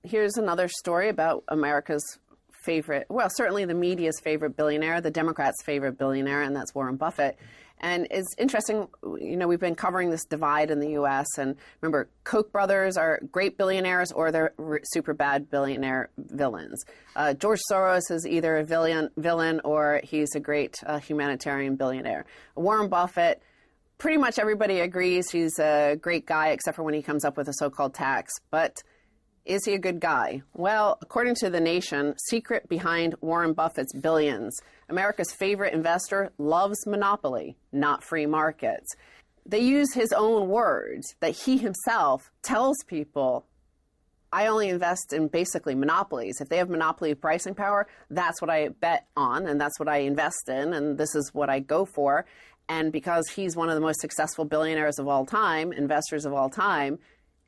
Here's another story about America's favorite, well, certainly the media's favorite billionaire, the Democrats' favorite billionaire, and that's Warren Buffett. And it's interesting, we've been covering this divide in the U.S. And remember, Koch brothers are great billionaires or they're super bad billionaire villains. George Soros is either a villain or he's a great humanitarian billionaire. Warren Buffett, pretty much everybody agrees he's a great guy except for when he comes up with a so-called tax. But is he a good guy? Well, according to The Nation, secret behind Warren Buffett's billions, America's favorite investor loves monopoly, not free markets. They use his own words that he himself tells people, I only invest in basically monopolies. If they have monopoly pricing power, that's what I bet on and that's what I invest in and this is what I go for. And because he's one of the most successful billionaires of all time, investors of all time,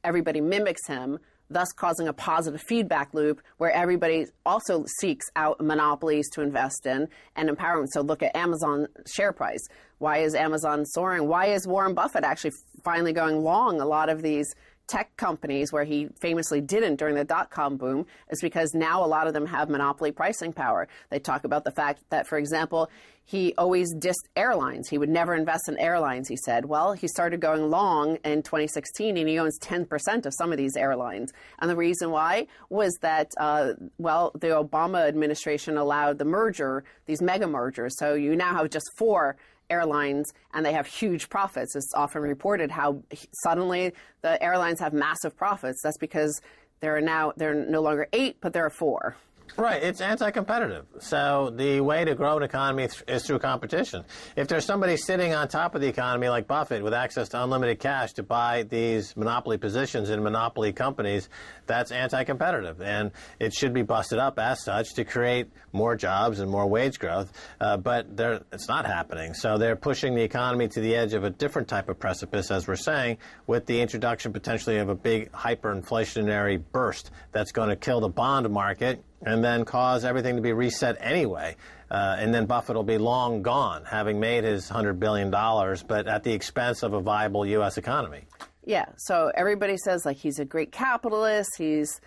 everybody mimics him, thus causing a positive feedback loop where everybody also seeks out monopolies to invest in and empowerment. So look at Amazon share price. Why is Amazon soaring? Why is Warren Buffett actually finally going long a lot of these tech companies where he famously didn't during the dot-com boom? Is because now a lot of them have monopoly pricing power. They talk about the fact that, for example, he always dissed airlines. He would never invest in airlines, he said. Well, he started going long in 2016, and he owns 10% of some of these airlines. And the reason why was that, the Obama administration allowed the merger, these mega mergers. So you now have just 4 airlines, and they have huge profits. It's often reported how suddenly the airlines have massive profits. That's because they're no longer 8, but there are 4. Right. It's anti-competitive. So the way to grow an economy is through competition. If there's somebody sitting on top of the economy like Buffett with access to unlimited cash to buy these monopoly positions in monopoly companies, that's anti-competitive. And it should be busted up as such to create more jobs and more wage growth. But it's not happening. So they're pushing the economy to the edge of a different type of precipice, as we're saying, with the introduction potentially of a big hyperinflationary burst that's going to kill the bond market and then cause everything to be reset anyway. And then Buffett will be long gone, having made his $100 billion, but at the expense of a viable U.S. economy. Yeah, so everybody says, like, he's a great capitalist, he's,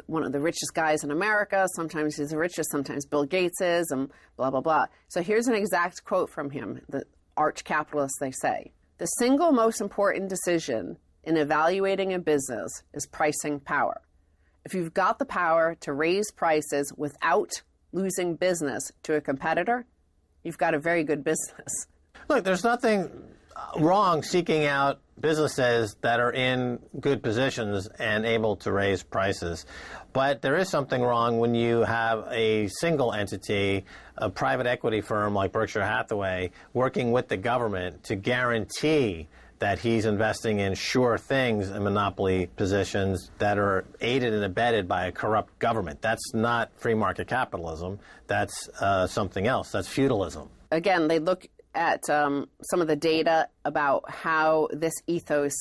one of the richest guys in America, sometimes he's the richest, sometimes Bill Gates is, and blah, blah, blah. So here's an exact quote from him, the arch capitalist, they say. The single most important decision in evaluating a business is pricing power. If you've got the power to raise prices without losing business to a competitor, you've got a very good business. Look, there's nothing wrong seeking out businesses that are in good positions and able to raise prices. But there is something wrong when you have a single entity, a private equity firm like Berkshire Hathaway, working with the government to guarantee that he's investing in sure things and monopoly positions that are aided and abetted by a corrupt government. That's not free market capitalism. That's something else. That's feudalism. Again, they look at some of the data about how this ethos,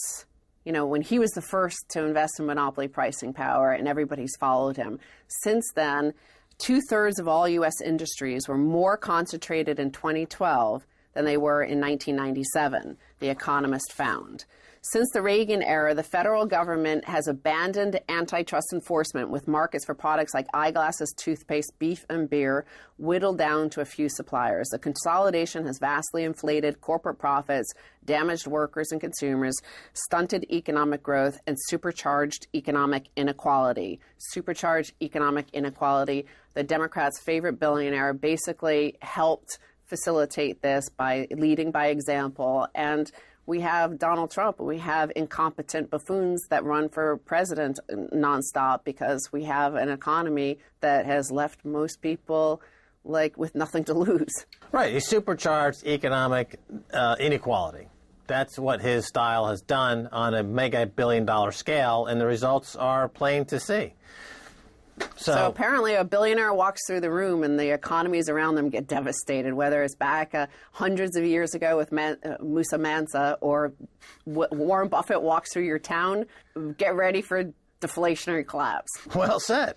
when he was the first to invest in monopoly pricing power and everybody's followed him. Since then, 2/3 of all U.S. industries were more concentrated in 2012 than they were in 1997, The Economist found. Since the Reagan era, the federal government has abandoned antitrust enforcement with markets for products like eyeglasses, toothpaste, beef, and beer whittled down to a few suppliers. The consolidation has vastly inflated corporate profits, damaged workers and consumers, stunted economic growth, and supercharged economic inequality. Supercharged economic inequality. The Democrats' favorite billionaire basically helped facilitate this by leading by example. And we have Donald Trump, we have incompetent buffoons that run for president nonstop because we have an economy that has left most people with nothing to lose. Right, he supercharged economic inequality. That's what his style has done on a mega billion-dollar scale, and the results are plain to see. So apparently a billionaire walks through the room and the economies around them get devastated, whether it's back hundreds of years ago with Musa Mansa or Warren Buffett walks through your town, get ready for deflationary collapse. Well said.